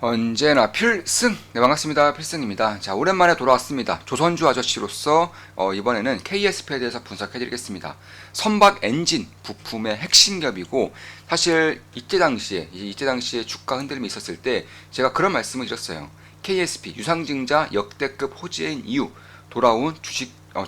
언제나 필승! 네, 반갑습니다. 필승입니다. 자, 오랜만에 돌아왔습니다. 조선주 아저씨로서 이번에는 KSP에 대해서 분석해드리겠습니다. 선박 엔진 부품의 핵심 겹이고, 사실 이때 당시에 주가 흔들림이 있었을 때 제가 그런 말씀을 드렸어요. KSP 유상증자 역대급 호재인 이유, 돌아온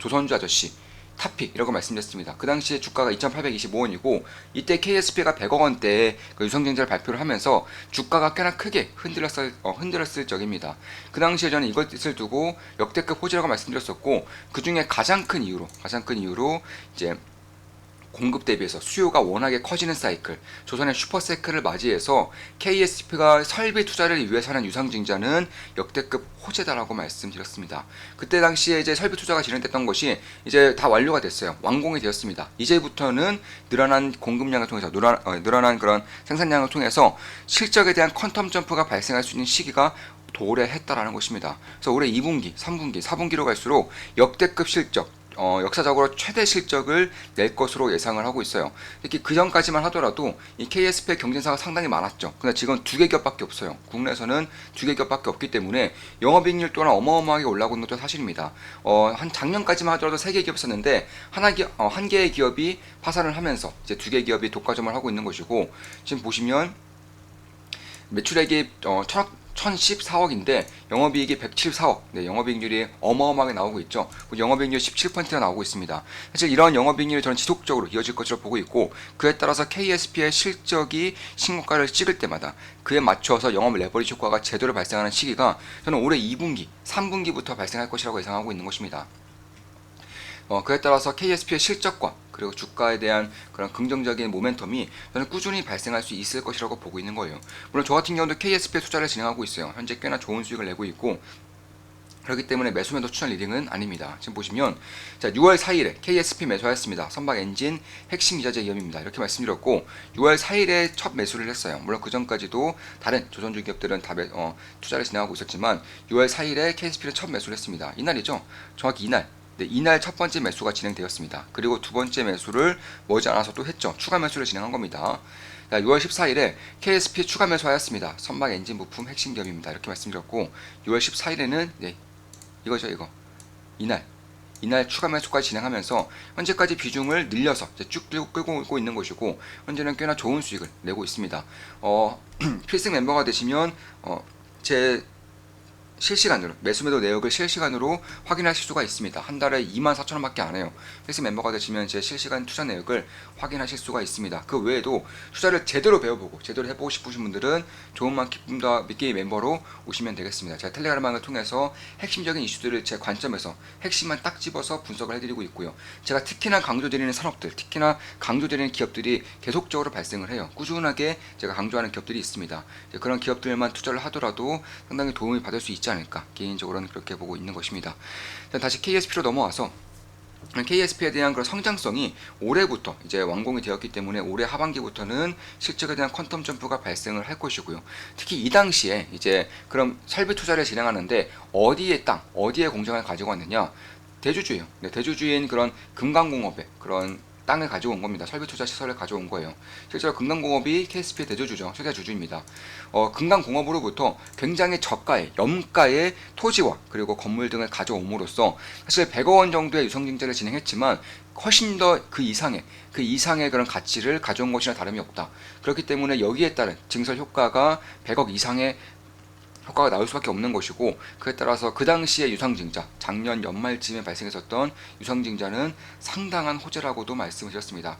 조선주 아저씨 탑픽이라고 말씀드렸습니다. 그 당시에 주가가 2,825원이고 이때 KSP가 100억 원대의 그 유상증자를 발표를 하면서 주가가 꽤나 크게 흔들렸을 적입니다. 그 당시에 저는 이것을 두고 역대급 호재라고 말씀드렸었고, 그 중에 가장 큰 이유로 이제 공급 대비해서 수요가 워낙에 커지는 사이클, 조선의 슈퍼사이클을 맞이해서 KSP가 설비 투자를 위해서 하는 유상증자는 역대급 호재다라고 말씀드렸습니다. 그때 당시에 이제 설비 투자가 진행됐던 것이 이제 다 완료가 됐어요. 완공이 되었습니다. 이제부터는 늘어난 공급량을 통해서 늘어난 그런 생산량을 통해서 실적에 대한 퀀텀 점프가 발생할 수 있는 시기가 도래했다라는 것입니다. 그래서 올해 2분기, 3분기, 4분기로 갈수록 역대급 실적, 역사적으로 최대 실적을 낼 것으로 예상을 하고 있어요. 특히 그 전까지만 하더라도 이 KSP의 경쟁사가 상당히 많았죠. 근데 지금 두 개 기업밖에 없어요. 국내에서는 두 개 기업밖에 없기 때문에 영업이익률 또한 어마어마하게 올라오고 있는 것도 사실입니다. 한 작년까지만 하더라도 세 개 기업 있었는데 한 개의 기업이 파산을 하면서 이제 두 개 기업이 독과점을 하고 있는 것이고, 지금 보시면 매출액이 1014억인데 영업이익이 174억, 영업이익률이 어마어마하게 나오고 있죠. 영업이익률 17%가 나오고 있습니다. 사실 이런 영업이익률이 저는 지속적으로 이어질 것으로 보고 있고, 그에 따라서 KSP의 실적이 신고가를 찍을 때마다 그에 맞춰서 영업 레버리지 효과가 제대로 발생하는 시기가 저는 올해 2분기, 3분기부터 발생할 것이라고 예상하고 있는 것입니다. 그에 따라서 KSP의 실적과 그리고 주가에 대한 그런 긍정적인 모멘텀이 저는 꾸준히 발생할 수 있을 것이라고 보고 있는 거예요. 물론 저 같은 경우도 KSP에 투자를 진행하고 있어요. 현재 꽤나 좋은 수익을 내고 있고, 그렇기 때문에 매수매도 추천 리딩은 아닙니다. 지금 보시면 자, 6월 4일에 KSP 매수하였습니다. 선박 엔진 핵심 이자재 기업입니다. 이렇게 말씀드렸고, 6월 4일에 첫 매수를 했어요. 물론 그 전까지도 다른 조선주 기업들은 다 투자를 진행하고 있었지만 6월 4일에 KSP를 첫 매수를 했습니다. 이날이죠. 정확히 이날. 이날 첫 번째 매수가 진행되었습니다. 그리고 두 번째 매수를 머지않아서 또 했죠. 추가 매수를 진행한 겁니다. 6월 14일에 KSP 추가 매수하였습니다. 선박 엔진 부품 핵심 기업입니다. 이렇게 말씀드렸고, 6월 14일에는 이거죠. 이날 추가 매수까지 진행하면서 현재까지 비중을 늘려서 쭉 끌고 오고 있는 것이고, 현재는 꽤나 좋은 수익을 내고 있습니다. 필승 멤버가 되시면 제 실시간으로 매수매도 내역을 실시간으로 확인하실 수가 있습니다. 한 달에 24,000원밖에 안 해요. 필승 멤버가 되시면 제 실시간 투자 내역을 확인하실 수가 있습니다. 그 외에도 투자를 제대로 배워보고 제대로 해보고 싶으신 분들은 좋은 만 기쁨과 미게임 멤버로 오시면 되겠습니다. 제가 텔레그램을 통해서 핵심적인 이슈들을 제 관점에서 핵심만 딱 집어서 분석을 해드리고 있고요. 제가 특히나 강조드리는 산업들, 특히나 강조드리는 기업들이 계속적으로 발생을 해요. 꾸준하게 제가 강조하는 기업들이 있습니다. 그런 기업들만 투자를 하더라도 상당히 도움이 받을 수 있지 않을까, 개인적으로는 그렇게 보고 있는 것입니다. 다시 KSP로 넘어와서, KSP에 대한 그런 성장성이 올해부터 이제 완공이 되었기 때문에 올해 하반기부터는 실적에 대한 퀀텀 점프가 발생을 할 것이고요. 특히 이 당시에 이제 그럼 설비 투자를 진행하는데 어디에 공장을 가지고 왔느냐? 대주주예요. 대주주인 그런 금강공업의 그런 땅을 가져온 겁니다. 설비 투자 시설을 가져온 거예요. 실제로 금강공업이 KSP의 대주주죠. 최대 주주입니다. 금강공업으로부터 굉장히 저가의 염가의 토지와 그리고 건물 등을 가져옴으로써 사실 100억 원 정도의 유상증자를 진행했지만 훨씬 더 그 이상의 그런 가치를 가져온 것이나 다름이 없다. 그렇기 때문에 여기에 따른 증설 효과가 100억 이상의 효과가 나올 수밖에 없는 것이고, 그에 따라서 그 당시의 유상증자, 작년 연말쯤에 발생했었던 유상증자는 상당한 호재라고도 말씀을 드렸습니다.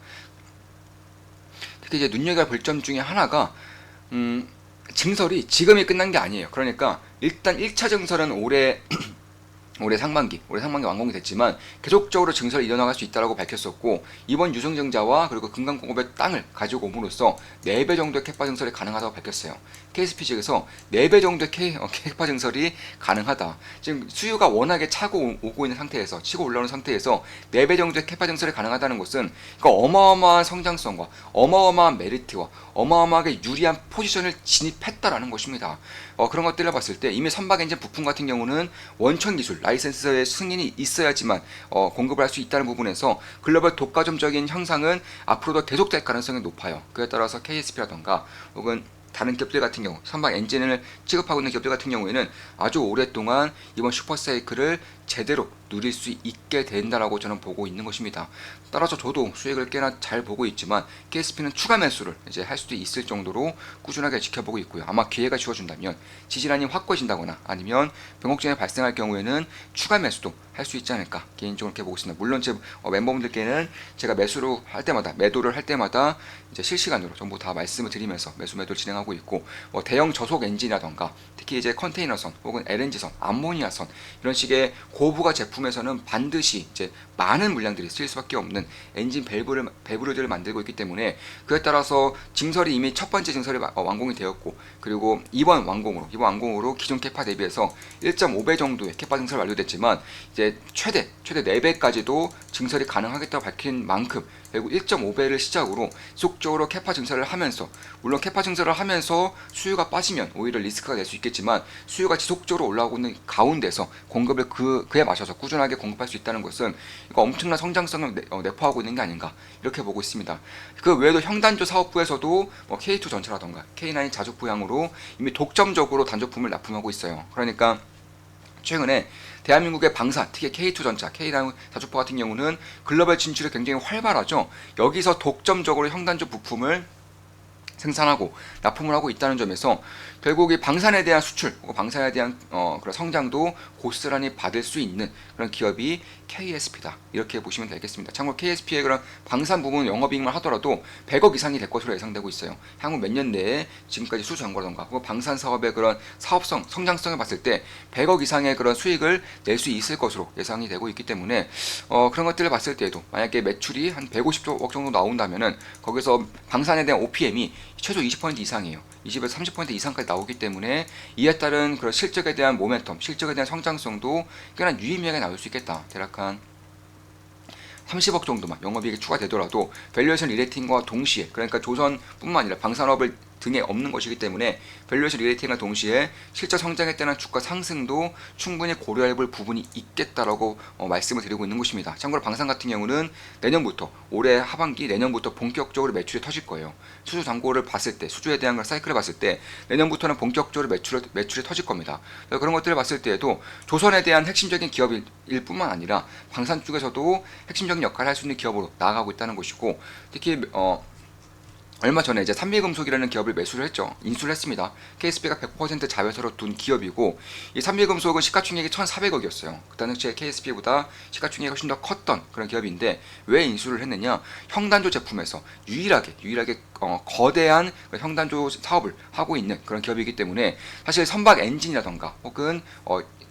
특히 이제 눈여겨볼 점 중에 하나가 증설이 지금이 끝난 게 아니에요. 그러니까 일단 1차 증설은 올해 상반기 완공이 됐지만 계속적으로 증설이 이어나갈 수 있다고 밝혔었고, 이번 유상증자와 그리고 금강공업의 땅을 가지고 옴으로써 4배 정도의 캐파 증설이 가능하다고 밝혔어요. KSP 측에서 4배 정도의 캐파 증설이 가능하다. 지금 수요가 워낙에 차고 오고 있는 상태에서, 치고 올라오는 상태에서 4배 정도의 캐파 증설이 가능하다는 것은 어마어마한 성장성과 어마어마한 메리트와 어마어마하게 유리한 포지션을 진입했다라는 것입니다. 그런 것들을 봤을 때 이미 선박 엔진 부품 같은 경우는 원천 기술 라이센스의 승인이 있어야지만 공급을 할 수 있다는 부분에서 글로벌 독과점적인 형상은 앞으로도 계속될 가능성이 높아요. 그에 따라서 KSP라던가 혹은 다른 기업들 같은 경우, 선박 엔진을 취급하고 있는 기업들 같은 경우에는 아주 오랫동안 이번 슈퍼사이클을 제대로 누릴 수 있게 된다라고 저는 보고 있는 것입니다. 따라서 저도 수익을 꽤나 잘 보고 있지만 KSP는 추가 매수를 이제 할 수도 있을 정도로 꾸준하게 지켜보고 있고요. 아마 기회가 주어진다면 지지란이 확고해진다거나 아니면 변곡점이 발생할 경우에는 추가 매수도 할 수 있지 않을까 개인적으로 이렇게 보고 있습니다. 물론 제 멤버분들께는 제가 매수를 할 때마다 매도를 할 때마다 이제 실시간으로 전부 다 말씀을 드리면서 매도를 진행하고 있고 대형 저속 엔진이라던가 특히 이제 컨테이너선 혹은 LNG선, 암모니아선 이런 식의 고부가 제품에서는 반드시 이제 많은 물량들이 쓰일 수밖에 없는 엔진 밸브들을 만들고 있기 때문에 그에 따라서 증설이 이미 첫 번째 증설이 완공이 되었고 그리고 이번 완공으로 기존 캐파 대비해서 1.5배 정도의 캐파 증설 완료됐지만 이제 최대 4배까지도 증설이 가능하겠다고 밝힌 만큼 결국 1.5배를 시작으로 지속적으로 캐파 증설을 하면서 물론 캐파 증설을 하면서 수요가 빠지면 오히려 리스크가 될 수 있겠지만 수요가 지속적으로 올라오고 있는 가운데서 공급을 그에 맞춰서 꾸준하게 공급할 수 있다는 것은 이거 엄청난 성장성을 내포하고 있는 게 아닌가 이렇게 보고 있습니다. 그 외에도 형단조 사업부에서도 K2 전차라던가 K9 자주포향으로 이미 독점적으로 단조품을 납품하고 있어요. 그러니까 최근에 대한민국의 방산, 특히 K2 전차, K9 자주포 같은 경우는 글로벌 진출이 굉장히 활발하죠. 여기서 독점적으로 형단조 부품을 생산하고 납품을 하고 있다는 점에서 결국 이 방산에 대한 수출, 방산에 대한 그런 성장도 고스란히 받을 수 있는 그런 기업이 KSP다. 이렇게 보시면 되겠습니다. 참고로 KSP의 그런 방산 부분 영업이익만 하더라도 100억 이상이 될 것으로 예상되고 있어요. 향후 몇 년 내에 지금까지 수주 광고라던가 혹은 방산 사업의 그런 사업성, 성장성을 봤을 때 100억 이상의 그런 수익을 낼 수 있을 것으로 예상이 되고 있기 때문에 그런 것들을 봤을 때에도 만약에 매출이 한 150억 정도 나온다면은 거기서 방산에 대한 OPM이 최소 20% 이상이에요. 20에서 30% 이상까지 나오기 때문에 이에 따른 그런 실적에 대한 모멘텀, 실적에 대한 성장성도 꽤나 유의미하게 나올 수 있겠다. 대략 한 30억 정도만 영업이익이 추가되더라도 밸류에이션 리레이팅과 동시에 그러니까 조선뿐만 아니라 방산업을 등에 없는 것이기 때문에 밸류에이션 리레이팅과 동시에 실적 성장에 따른 주가 상승도 충분히 고려해볼 부분이 있겠다라고 말씀을 드리고 있는 것입니다. 참고로 방산 같은 경우는 내년부터 올해 하반기 내년부터 본격적으로 매출이 터질 거예요. 수주 잔고를 봤을 때 수주에 대한 사이클을 봤을 때 내년부터는 본격적으로 매출이 터질 겁니다. 그런 것들을 봤을 때에도 조선에 대한 핵심적인 기업일 뿐만 아니라 방산 쪽에서도 핵심적인 역할을 할 수 있는 기업으로 나아가고 있다는 것이고 특히 얼마 전에 이제 삼미금속이라는 기업을 매수를 했죠. 인수를 했습니다. KSP가 100% 자회사로 둔 기업이고 이 삼미금속은 시가총액이 1,400억이었어요. 그 당시에 KSP보다 시가총액이 훨씬 더 컸던 그런 기업인데 왜 인수를 했느냐? 형단조 제품에서 유일하게 거대한 형단조 사업을 하고 있는 그런 기업이기 때문에 사실 선박 엔진이라던가 혹은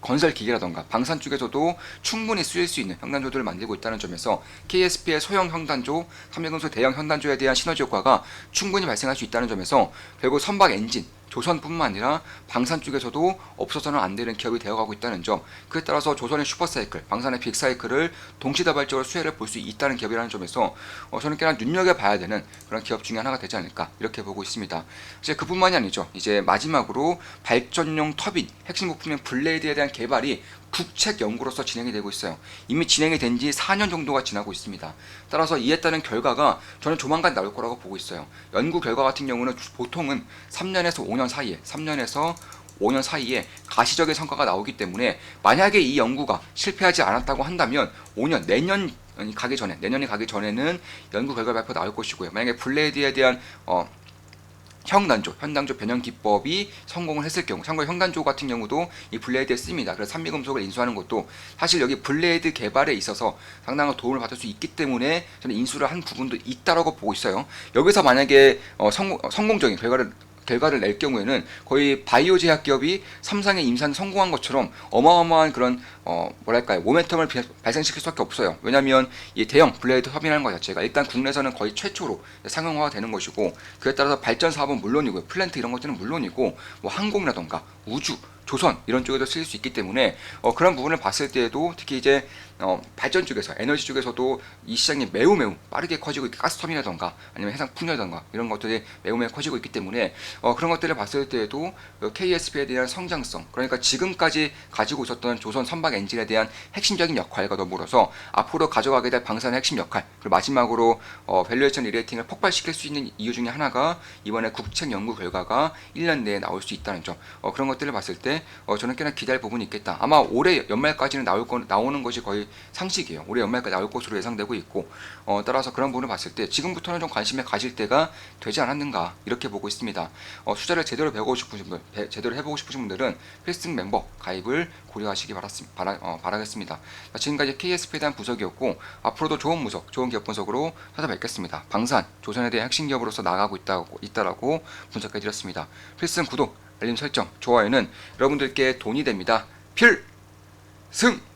건설 기계라던가 방산 쪽에서도 충분히 쓰일 수 있는 형단조들을 만들고 있다는 점에서 KSP의 소형 형단조, 삼미금속 대형 형단조에 대한 시너지 효과가 충분히 발생할 수 있다는 점에서 결국 선박 엔진, 조선뿐만 아니라 방산 쪽에서도 없어서는 안 되는 기업이 되어가고 있다는 점, 그에 따라서 조선의 슈퍼사이클, 방산의 빅사이클을 동시다발적으로 수혜를 볼 수 있다는 기업이라는 점에서 저는 꽤나 눈여겨봐야 되는 그런 기업 중에 하나가 되지 않을까 이렇게 보고 있습니다. 이제 그뿐만이 아니죠. 이제 마지막으로 발전용 터빈, 핵심 부품인 블레이드에 대한 개발이 국책 연구로서 진행이 되고 있어요. 이미 진행이 된 지 4년 정도가 지나고 있습니다. 따라서 이에 따른 결과가 저는 조만간 나올 거라고 보고 있어요. 연구 결과 같은 경우는 보통은 3년에서 5년 사이에 가시적인 성과가 나오기 때문에 만약에 이 연구가 실패하지 않았다고 한다면 5년, 내년이 가기 전에는 연구 결과 발표 나올 것이고요. 만약에 블레이드에 대한 현단조 변형 기법이 성공을 했을 경우, 참고로 현단조 같은 경우도 이 블레이드에 씁니다. 그래서 삼미금속을 인수하는 것도 사실 여기 블레이드 개발에 있어서 상당한 도움을 받을 수 있기 때문에 저는 인수를 한 부분도 있다라고 보고 있어요. 여기서 만약에 성공적인 결과를 낼 경우에는 거의 바이오 제약 기업이 삼성의 임상 성공한 것처럼 어마어마한 그런 모멘텀을 발생시킬 수밖에 없어요. 왜냐하면 이 대형 블레이드 터빈이라는 것 자체가 일단 국내에서는 거의 최초로 상용화가 되는 것이고 그에 따라서 발전 사업은 물론이고 플랜트 이런 것들은 물론이고 항공이라던가 우주 조선 이런 쪽에도 쓰일 수 있기 때문에 그런 부분을 봤을 때에도 특히 이제 발전 쪽에서 에너지 쪽에서도 이 시장이 매우 빠르게 커지고 있고 가스터빈이라던가 아니면 해상 풍력이라던가 이런 것들이 매우 커지고 있기 때문에 그런 것들을 봤을 때에도 KSP에 대한 성장성 그러니까 지금까지 가지고 있었던 조선 선박 엔진에 대한 핵심적인 역할과 더불어서 앞으로 가져가게 될 방산의 핵심 역할, 그리고 마지막으로 밸류에이션 리레이팅을 폭발시킬 수 있는 이유 중에 하나가 이번에 국책 연구 결과가 1년 내에 나올 수 있다는 점. 그런 것들을 봤을 때 저는 꽤나 기대할 부분이 있겠다. 아마 올해 연말까지는 나오는 것이 거의 상식이에요. 올해 연말까지 나올 것으로 예상되고 있고, 따라서 그런 부분을 봤을 때 지금부터는 좀 관심에 가질 때가 되지 않았는가 이렇게 보고 있습니다. 투자를 제대로 배우고 싶으신 분, 제대로 해보고 싶으신 분들은 필승 멤버 가입을 고려하시기 바라겠습니다. 지금까지 KSP에 대한 분석이었고, 앞으로도 좋은 분석, 좋은 기업 분석으로 찾아뵙겠습니다. 방산, 조선에 대한 핵심 기업으로서 나가고 있다라고 분석해드렸습니다. 필승 구독, 알림 설정, 좋아요는 여러분들께 돈이 됩니다. 필승!